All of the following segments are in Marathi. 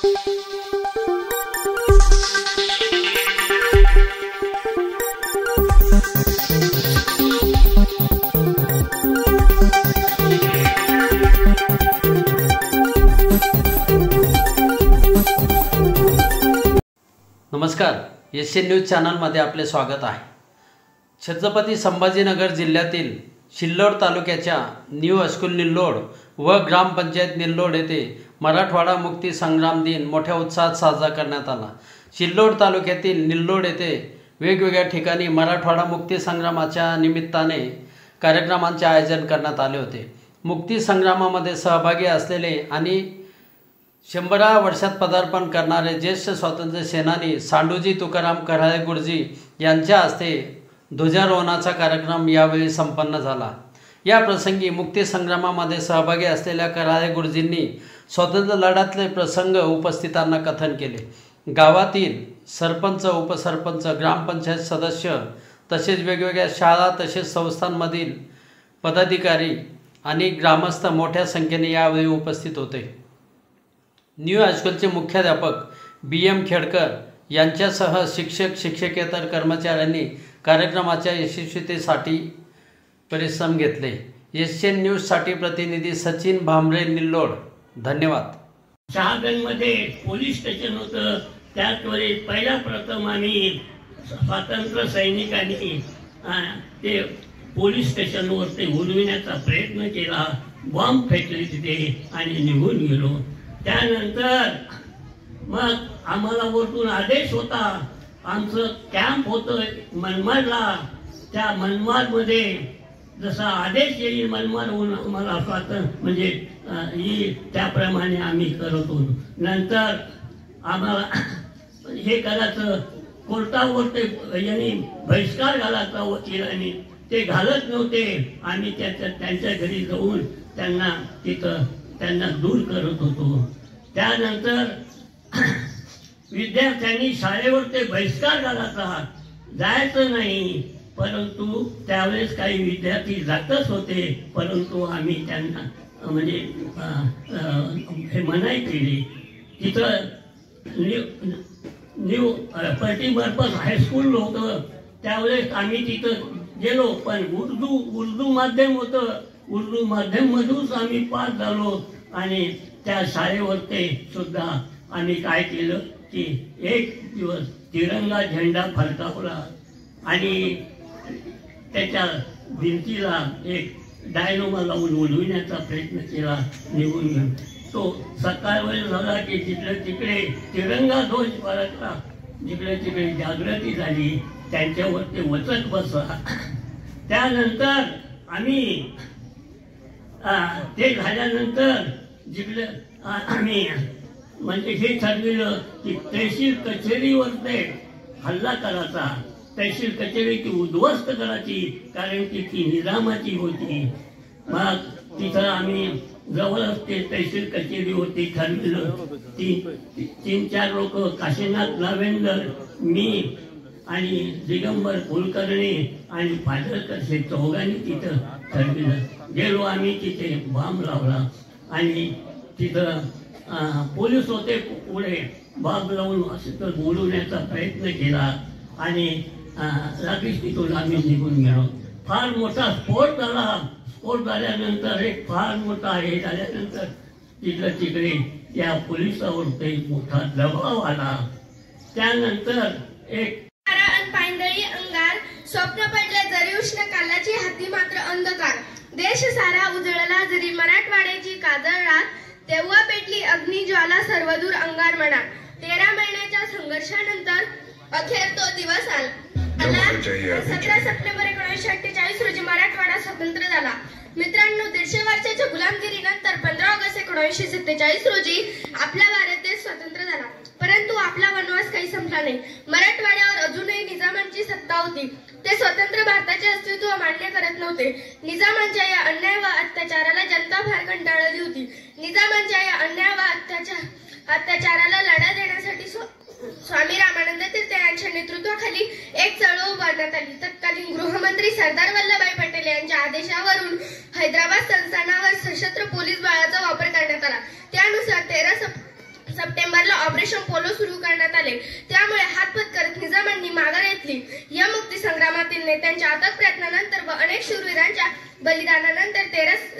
नमस्कार, एशियन न्यूज चॅनलमध्ये आपले स्वागत आहे। छत्रपती संभाजीनगर जिल्ह्यातील सिल्लोड तालुक्याच्या न्यू हायस्कूल निल्लोड व ग्रामपंचायत निल्लोड येथे मराठवाडा मुक्ती संग्राम दिन मोठ्या उत्साहात साजरा करण्यात आला। सिल्लोड तालुक्यातील निल्लोड येथे वेगवेगळ्या ठिकाणी मराठवाडा मुक्ती संग्रामाच्या निमित्ताने कार्यक्रमांचे आयोजन करण्यात आले होते। मुक्ती संग्रामामध्ये सहभागी असलेले आणि 100 वर्षात पदार्पण करणारे ज्येष्ठ स्वातंत्र्य सेनानी सांडोजी तुकाराम कराळे गुरुजी यांच्या हस्ते ध्वजारोहणाचा कार्यक्रम यावेळी संपन्न झाला। या प्रसंगी मुक्ती संग्रामामध्ये सहभागी असलेल्या कराळे गुरुजींनी स्वातंत्र्य लढ्यातले प्रसंग उपस्थितांना कथन केले। गावातील सरपंच, उपसरपंच, ग्रामपंचायत सदस्य तसेच वेगवेगळ्या शाळा तसेच संस्थांमधील पदाधिकारी आणि ग्रामस्थ मोठ्या संख्येने यावेळी उपस्थित होते। न्यू हायस्कूलचे मुख्याध्यापक BM खेडकर यांच्यासह शिक्षक, शिक्षकेतर कर्मचाऱ्यांनी कार्यक्रमाच्या यशस्वीतेसाठी परिश्रम घेतले। एशियन न्यूजसाठी प्रतिनिधी सचिन भांबरे, निल्लोड। धन्यवाद। शहागंजमध्ये पोलीस स्टेशन होतं, त्याचवेळी पहिला प्रथम आम्ही स्वातंत्र्य सैनिकांनी ते पोलीस स्टेशनवर ते उडविण्याचा प्रयत्न केला, बॉम्ब फेकले तिथे आणि निघून गेलो। त्यानंतर मग आम्हाला वरतून आदेश होता, आमचं कॅम्प होतं मनमाडला, त्या मनमाडमध्ये जसा आदेश येईल मनमाडहून आम्हाला स्वातंत्र्य म्हणजे त्याप्रमाणे आम्ही करत होतो। नंतर आम्हाला हे करायचं, कोर्टावर ते यांनी बहिष्कार घालायचा वकिलांनी, ते घालत नव्हते। आम्ही त्यांच्या घरी जाऊन त्यांना दूर करत होतो। त्यानंतर विद्यार्थ्यांनी शाळेवर ते बहिष्कार घालायचा, जायचं नाही, परंतु त्यावेळेस काही विद्यार्थी जातच होते, परंतु आम्ही त्यांना म्हणजे हे मनाई केली। तिथं न्यू मल्टीपर्पज हायस्कूल होतं, त्यावेळेस आम्ही तिथं गेलो, पण उर्दू माध्यम होतं, उर्दू माध्यममधूनच आम्ही पास झालो। आणि त्या शाळेवर ते सुद्धा आम्ही काय केलं की एक दिवस तिरंगा झेंडा फडकावला आणि त्याच्या भिंतीला एक डायनोमा लावून उडविण्याचा प्रयत्न केला, निघून गेलो। तो सकाळ वेळ झाला की जिकडे तिकडे तिरंगा ध्वज फडकला, जिकडे तिकडे जागृती झाली, त्यांच्यावर ते वचक बसला। त्यानंतर आम्ही ते झाल्यानंतर जिकडे आम्ही म्हणजे हे ठरविलं की तहसील कचेरीवर ते हल्ला करायचा, तहसील कचेरी ती उद्ध्वस्त करायची, कारण की ती निजामाची होती। मग तिथं आम्ही जवळच ते तहसील कचेरी होती, ठरविलं 3-4 लोक, काशीनाथ लावेंदर, मी आणि दिगंबर कुलकर्णी आणि पाडळकर हे चौघांनी तिथं ठरविलं। गेलो आम्ही, तिथे बॉम्ब लावला आणि तिथं पोलीस होते, पुढे बॉम्ब लावून असं तर बोलवण्याचा प्रयत्न केला आणि लगेच तिथून आम्ही निघून गेलो। फार मोठा स्फोट झाला। स्फोट झाल्यानंतर एक फार मोठा हे झाल्यानंतर तिकडे या पोलिसावर ते मोठा दबाव आला। त्यानंतर एक पांढरी अंगार स्वप्न पडले जरी उष्ण कालाची, हाती मात्र अंधकार। देश सारा उजळला जरी मराठवाड्याची काजळ रात, तेव्हा पेटली अग्निज्वाला सर्वदूर अंगार मनात। 13 महिन्याच्या संघर्षानंतर अखेर तो दिवस आला। 17 सप्टेंबर 1948 रोजी मराठवाडा स्वतंत्र झाला। मित्रांनो, 150 वर्षाच्या गुलामगिरीनंतर 15 ऑगस्ट 1947 रोजी आपला भारत देश स्वतंत्र झाला। परंतु आपला वनवास काही संपला नाही। मराठवाड्यावर अजूनही निजामांची सत्ता होती। ते स्वतंत्र भारताचे अस्तित्व मान्य करत नव्हते। निजामांच्या या अन्याय व अत्याचाराला जनता फार कंटाळली होती। निजामांच्या या अन्याय व अत्याचाराला लढा देण्यासाठी स्वामी रामानंद तीर्थ यांच्या नेतृत्वाखाली एक चळवळ उभारण्यात आली। तत्कालीन गृहमंत्री सरदार वल्लभभाई पटेल यांच्या आदेशावरून हैदराबाद संस्थानावर सशस्त्र पोलीस बळाचा वापर करण्यात आला। त्यानुसार सप्टेंबरला ऑपरेशन पोलो सुरू करण्यात आले. त्यामुळे हातपत करत निजामांनी माघार घेतली. या मुक्ती संग्रामातील नेत्यांच्या अथक प्रयत्नानंतर व अनेक शूरवीरांच्या बलिदानानंतर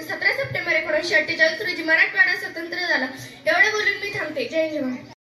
17 सप्टेंबर 1948 रोजी मराठवाडा स्वतंत्र झाला. एवढे बोलून मी थांबते. जय जवान.